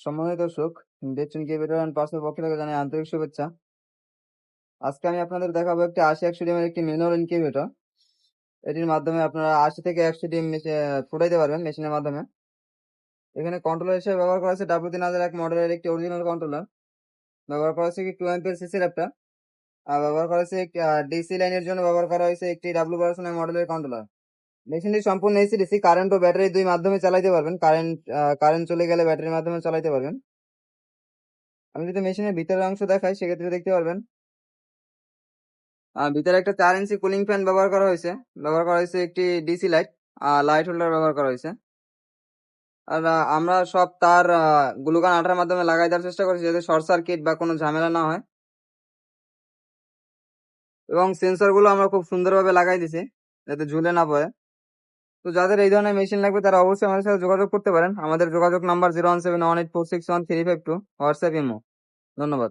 সম্মানিত দর্শক, দেখছেন কেভিটার অ্যান্ড পার্সের পক্ষ থেকে জানাই আন্তরিক শুভেচ্ছা। আজকে আমি আপনাদের দেখাবো একটি 80-100 ডিমের একটি ম্যানুয়াল ইনকিউবেটর। এটির মাধ্যমে আপনারা 80 থেকে 100 ডিম ফুটাইতে পারবেন মেশিনের মাধ্যমে। এখানে কন্ট্রোলার হিসেবে ব্যবহার করা হয়েছে W3001 মডেলের একটি অরিজিনাল কন্ট্রোলার। ব্যবহার করা হয়েছে একটি 2 অ্যাম্পিয়ার সিসির একটা। আর ব্যবহার করা হয়েছে একটি ডিসি লাইনের জন্য ব্যবহার করা হয়েছে একটি W12 মডেলের কন্ট্রোলার। মেশিনটি সম্পূর্ণ এসি ডিসি, কারেন্ট ও ব্যাটারি দুই মাধ্যমে চালাইতে পারবেন। কারেন্ট চলে গেলে ব্যাটারির মাধ্যমে চালাইতে পারবেন। আমি যদি মেশিনের ভিতরের অংশ দেখাই সেক্ষেত্রে দেখতে পারবেন ভিতরে একটা 4 ইঞ্চি কুলিং ফ্যান ব্যবহার করা হয়েছে। ব্যবহার করা হয়েছে একটি ডিসি লাইট, লাইট হোল্ডার ব্যবহার করা হয়েছে। আর আমরা সব তার গ্লুকান আঠার মাধ্যমে লাগাই দেওয়ার চেষ্টা করছি যাতে শর্ট সার্কিট বা কোনো ঝামেলা না হয়। এবং সেন্সর গুলো আমরা খুব সুন্দরভাবে লাগাই দিছি যাতে ঝুলে না পড়ে। তো যাদের এই ধরনের মেশিন লাগবে তারা অবশ্যই আমাদের সাথে যোগাযোগ করতে পারেন। আমাদের যোগাযোগ নাম্বার 01718461352, হোয়াটসঅ্যাপ ইমো। ধন্যবাদ।